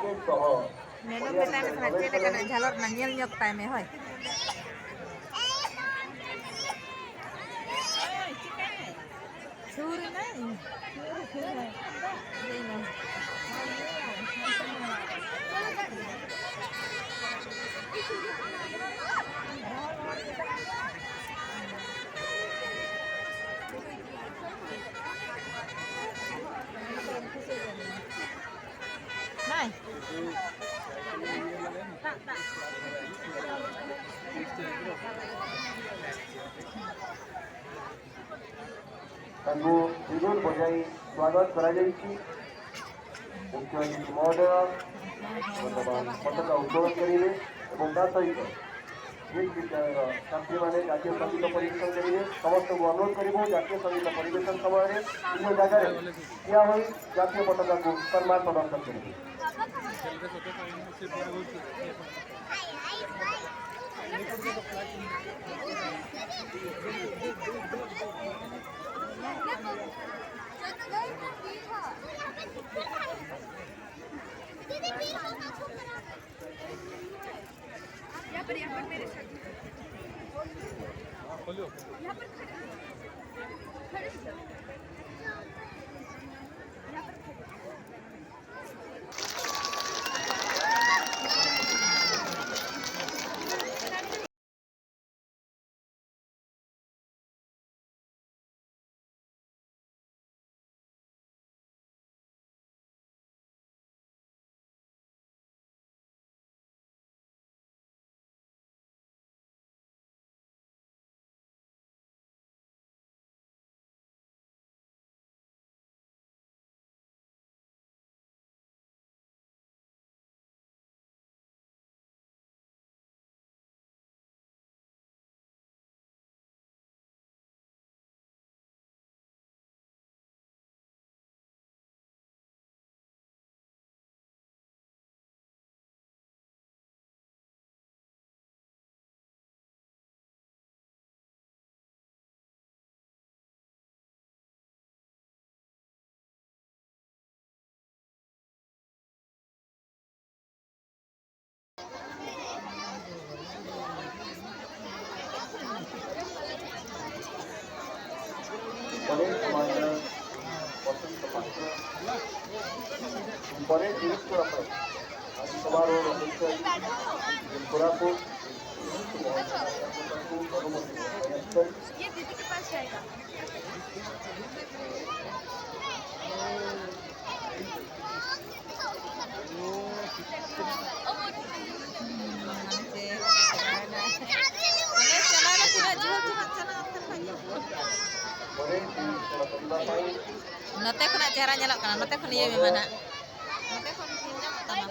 Minum kita nak kena cek nak jalur nanyel nyok time hoy. Suri nai. Ini. Nai. Tak. ତାଙ୍କୁ ବିଜୁଳି ବଜାଇ ସ୍ୱାଗତ କରାଯାଇଛି। ମୁଖ୍ୟ ଅତିଥି ମହୋଦୟ ବର୍ତ୍ତମାନ ପତାକା ଉତ୍ତୋଳନ କରିବେ ଏବଂ ତା ସହିତ ଜିସ୍ ବିଦ୍ୟାଳୟର ଛାତ୍ରୀମାନେ ଜାତୀୟ ସଙ୍ଗୀତ ପରିବେଷଣ କରିବେ। ସମସ୍ତଙ୍କୁ ଅନୁରୋଧ କରିବୁ ଜାତୀୟ ସଙ୍ଗୀତ ପରିବେଷଣ ସମୟରେ ନିଜ ଜାଗାରେ ଠିଆ ହୋଇ ଜାତୀୟ ପତାକାକୁ ସମ୍ମାନ ପ୍ରଦର୍ଶନ କରିବେ। यहाँ पर मेरे साथ यहाँ पर खड़े Pare Commander Vasant Patra Pare Director of Adi Samaro Official Korapur ये दीदी के पास जाएगा Note kena cara nyalak kana note kena iya mana note kena pinjam tanah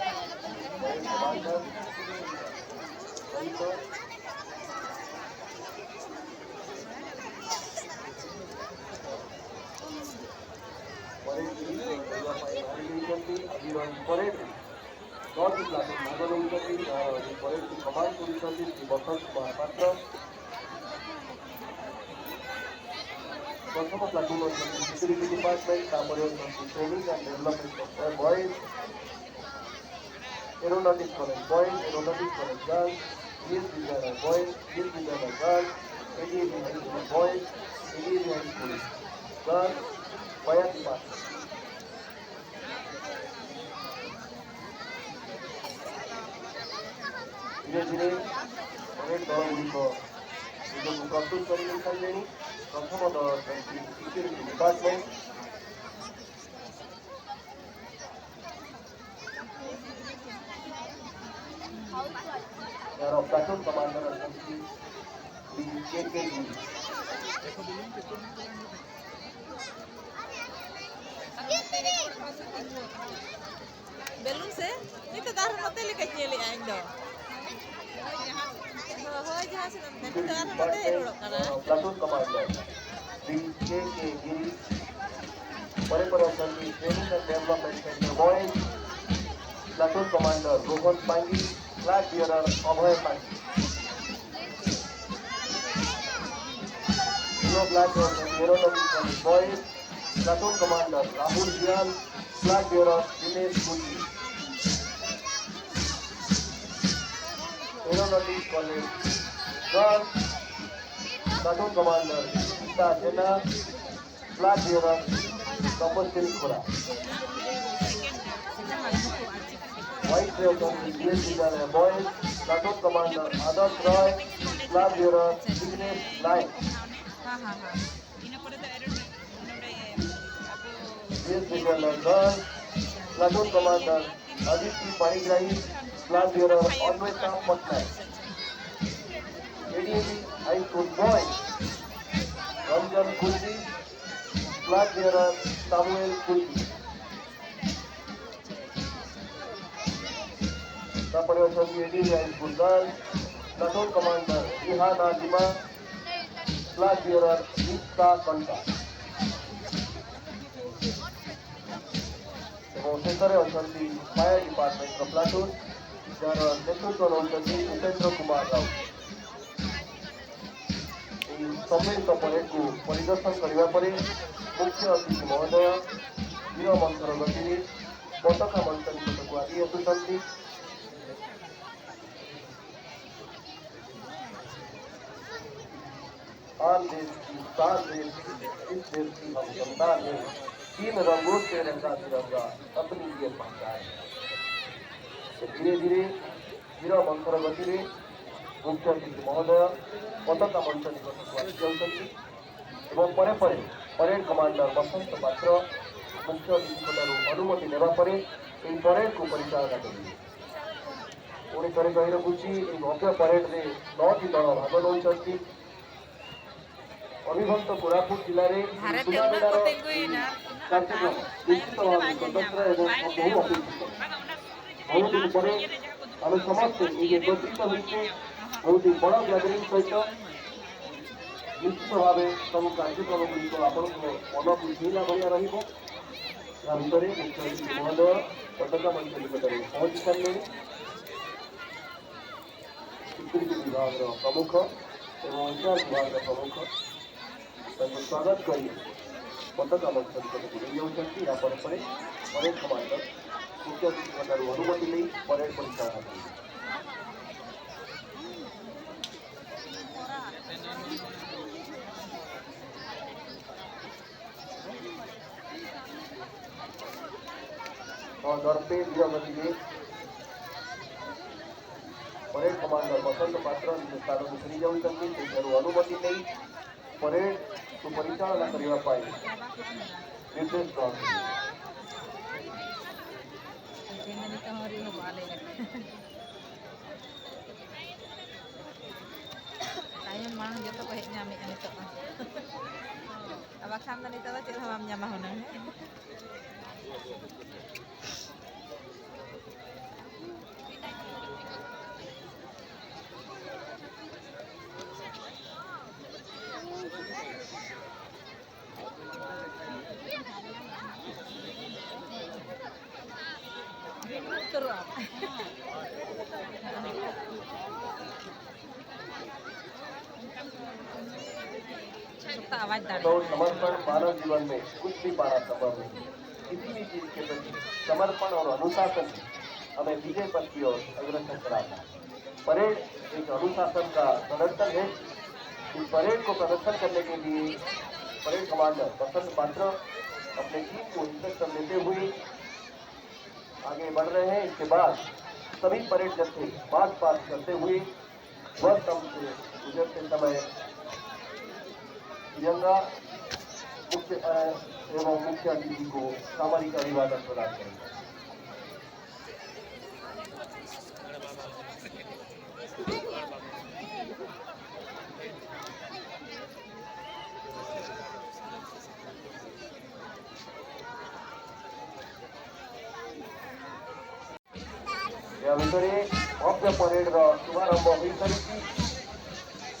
प्रथम platoon security department training and development for boys aeronautics college boys aeronautics college girls G S विद्यालय boys G S विद्यालय girls A D A V high school boys A D A V high school girls fire department धीरे धीरे अनेक दल गुड़िक प्रस्तुत कर प्रथम दल सिक्यूरिटी डिपार्टमेंट यार platoon commander belum sih itu taruh hotel ke nyeli ando हो जहां से नंदन तारुh hotel ro kana platoon commander के गिरी परिपरसन training and development centre boys platoon commander Rohan Pangi flag bearer Abhay Pangi flag aeronautics boys platoon commander Rahul Jiyal flag bearer Dinesh Gunji Methodist College, Girls, Platoon Commander Gita Jena, Flag Bearer Tapaswini Khora. White Belt on the CS Vidyalaya Boys, Platoon Commander Adarsh Roy, Flag Bearer Vignesh Naik. CS Vidyalaya Girls, Platoon Commander Aditi Panigrahi, Flag Bearer Anvita Patnaik. ADAV High School Boys, Ramjan Kulti, Flag Bearer Samuel Kulti. Tapare अछंती ADAV High School Girls, Platoon Commander Rihan Azima, Flag Bearer Nita Kanta. ଏବଂ ଶେଷରେ ଅଛନ୍ତି fire ଡିପାର୍ଟମେଣ୍ଟର platoon, ଯାହାର ନେତୃତ୍ୱ ନେଉଛନ୍ତି ଉପେନ୍ଦ୍ର କୁମାର ରାଉତ। ଏହି ସମ୍ମିଳିତ ପରେଡକୁ ପରିଦର୍ଶନ କରିବା ପରେ ମୁଖ୍ୟ ଅତିଥି ମହୋଦୟ ବୀର ମନ୍ଥର ଗତିରେ ପତାକା ମଞ୍ଚ ନିକଟକୁ ଆଗେଇ ଆସୁଛନ୍ତି। आन देश की शान देश इस देश की हम संतान है, 3 रंगों से रंगा तिरंगा अपनी ये पहचान है। धीरे धीरे वीर मंथर गति में मुख्य अतिथि महोदय पताका मंच निकटକୁ ଆସି ଯାଉଛନ୍ତି ଏବଂ ପରେ ପରେ परेड कमांडर बसंत पात्र मुख्य अतिथिଠାରୁ ଅନୁମତି ନେବା ପରେ ଏହି ପରେଡକୁ ପରିଚାଳନା କରିବେ। ପୁଣି ଥରେ କହି ରଖୁଛି, ଏହି ଭବ୍ୟ ପରେଡରେ 9ଟି ଦଳ ଭାଗ ନେଉଛନ୍ତି। अभिभक्त कोरापुट जिले में सुनामेलार कार्यक्रम निश्चित भाव स्वतंत्र एवं बहु अपेक्षित। बहुत दिन पर आम समस्त एकत्रित होते बहुत बड़ गैदरिंग सहित निश्चित भाव सब कार्यक्रम गुड़िक आपण मन को छुईला भाया रहा भितर मुख्य अतिथि महोदय पताका मंच निकट में पहुंची सारे सिक्यूरीटी विभाग प्रमुख और इंचार्ज विभाग प्रमुख स्वागत कर पताका मंच निकट को जाऊँगी। यापर परेड कमांडर मुख्य अतिथि अनुमति नहीं परेड परिचालना करेंगे। दर पे वीरगति में परेड कमांडर बसंत पात्र निज स्थान को फेरी जाऊँगी। अनुमति नहीं परेड को परिचालना करने निर्देश मानूं जो को हेज नामे नितो अब खान दा नितो चेद हम ᱧᱟᱢᱟ हुनंग तो समर्पण मानव जीवन में कुछ भी पाना संभव नहीं। किसी भी चीज के प्रति समर्पण और अनुशासन हमें विजय पथ की ओर अग्रसर कराता है। परेड एक अनुशासन का प्रदर्शन है। इस परेड को प्रदर्शन करने के लिए परेड कमांडर बसंत पात्र अपने टीम को इंस्ट्रक्शन देते हुए आगे बढ़ रहे हैं। इसके बाद सभी परेड जत्थे मार्च पास करते हुए बस स्तंभ से गुजरते समय तिरंगा मुख्य एवं मुख्य अतिथि को सामरिक अभिवादन प्रदान करेंगे। या भितरे भव्य परेड शुभारंभ हो सारी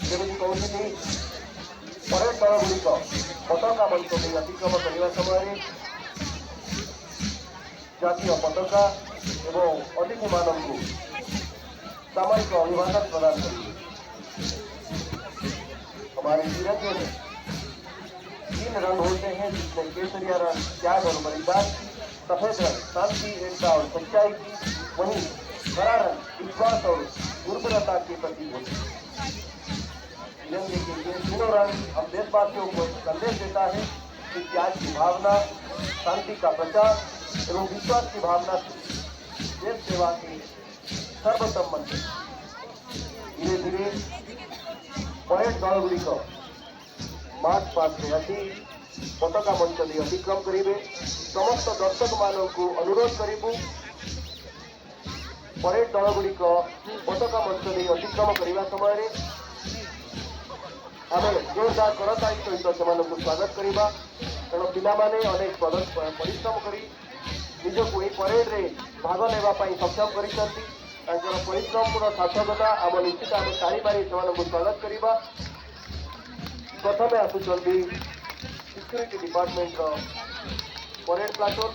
कहते परेड दल गुड़िक पताका मंच में अतिक्रम करने समय जातीय पताका एवं अतिथि मानक सामरिक अभिवादन प्रदान करेंगे। हमारे तिरंगे में 3 रंग होते हैं, जिसमें केसरिया रंग त्याग और बलिदान, सफेद रंग शांति एकता और सच्चाई की, वहीं करारन, विश्वास और दुर्बलता के प्रतीक होते हैं। तिरंगे के ये तीनों रंग हम देशवासियों को संदेश देता है कि त्याग की भावना, शांति का प्रचार एवं विश्वास की भावना से देश सेवा के सर्वोत्तम मंत्र। धीरे धीरे परेड दलगुड़िक मार्च पास्ट आसी पताका मंच दे अतिक्रम करेंगे। समस्त दर्शक मानू अनुरोध करूँ परेड दलगुड़िक पताका मंच दे अतिक्रम करने समय आम जोरदार करताली सहित से स्वागत करवा, कारण पिलाने अनेक परिश्रम कर निजक ये परेड रे भाग नापी सक्षम कर परिश्रम पूर्ण सार्थकता आम निश्चित आम टाणी मारी से स्वागत करवा। प्रथम आसुंच security department parade platoon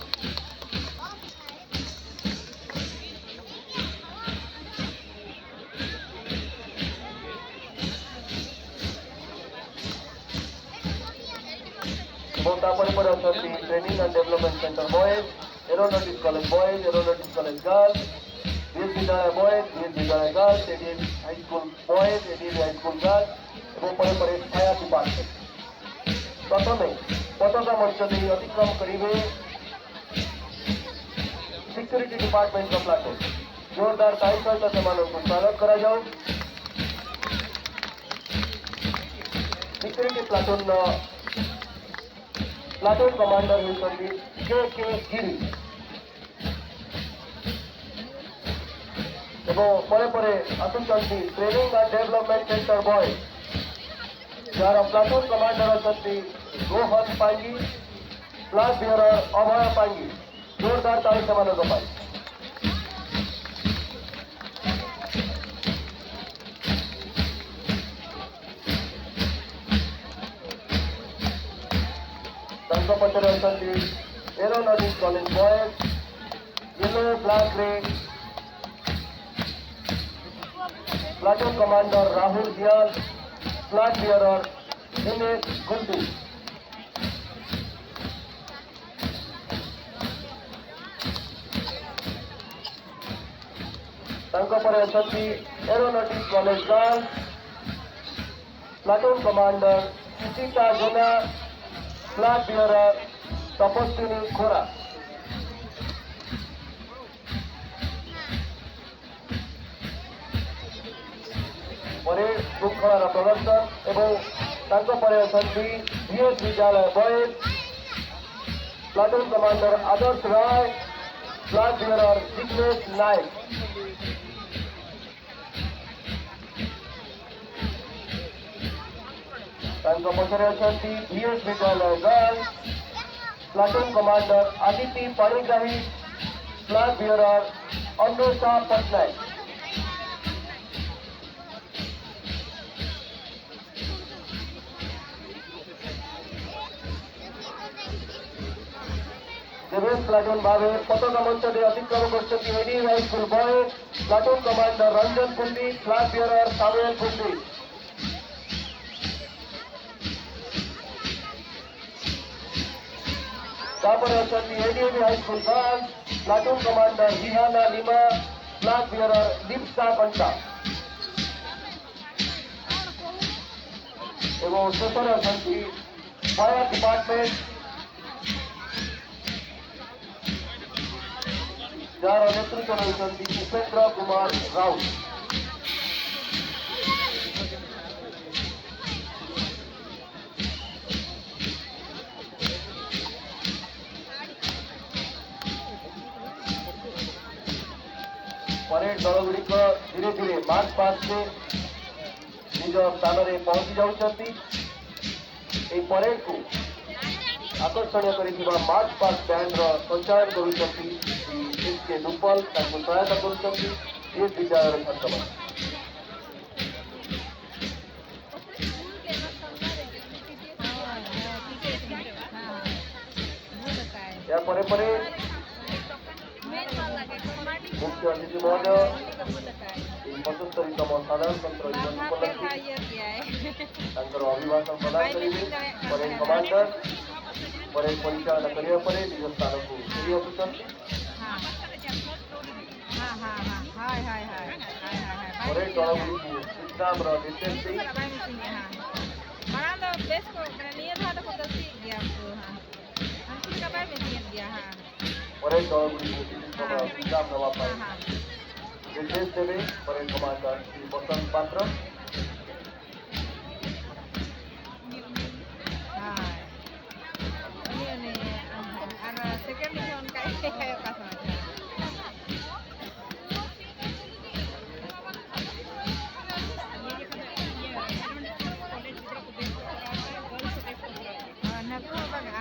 training and development centre boys, aeronautics college boys, aeronautics college girls, B S विद्यालय बॉयज, बीएस विद्यालय girls, A D S high school boys, A D S high school girls और पर फायर डिपार्टमेंट प्रथम पताका मंच दे अतिक्रम करेंगे। सिक्यूरीटी डिपार्टमेंट का प्लाटून जोरदार ताली सहित से स्वागत करा जाओ। सिक्यूरीटी प्लाटून प्लाटून कमांडर होती के गिरी पर आसुंच training and development centre boy जार प्लाटून कमांडर अच्छा रोहन पांगी, फ्लाग बियरर अभय पांगी। जोरदार ताली से पाई। पचर अच्छा aeronautics college boys, yellow black red platoon commander Rahul Dayal, flag bearer Dinesh Gundu. अच्छा aeronautics college girls, platoon commander Suchita Jena, flag bearer Tapaswini Khora. Parade श्रृंखलार प्रदर्शन एवं अच्छा बीएस विद्यालय boys, platoon commander Adarsh Rai, flag bearer Jignesh Nayak. पचर अच्छा बीएस विद्यालय girls, platoon commander Aditi Panigrahi, flag bearer Anusha Pattnaik. Platoon भावे पताका मंच दे अतिक्रम कर high school boy, platoon commander Ranjan Kundi, flag bearer Samuel Kundi. अच्छा A D A V high school girls, platoon commander Rihana Lima, flag bearer Dipsa Kanta. एवं शेषर अच्छा फायर डिपार्टमेंट जार नेतृत्व रही उपेन्द्र कुमार राउत। परेड दलगुड़िक धीरे धीरे मार्च पास्ट से निज स्थान में पहुंची जाती। परेड को आकर्षण कर मार्च पास्ट बैंड संचालन कर दुपल सहायता कर विद्यालय छात्र। या मुख्य अतिथि महोदय 75तम साधारणतंत्र दिवस उपलक्षे अभिभाषण प्रदान करेंगे। परेड कमांडर परेड परिचालन करने पर निज स्थान को फेरी आसुंच। Ore kalau ibu kita berdeteksi Saka bay meeting ya ha. Marang do bes ko kana niya tha ko kasi ya ko ha. Ang saka bay meeting dia ha. ore kalau ibu kita kita Ha berapa ha. निर्देश देवे parade commander Shri बसंत पात्र Ha. Ini ana second mission kayak pas macam.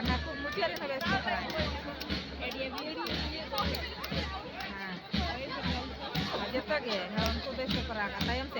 Anakku mucial sampai sekarang. Jepang ya, nah untuk besok perang, kata yang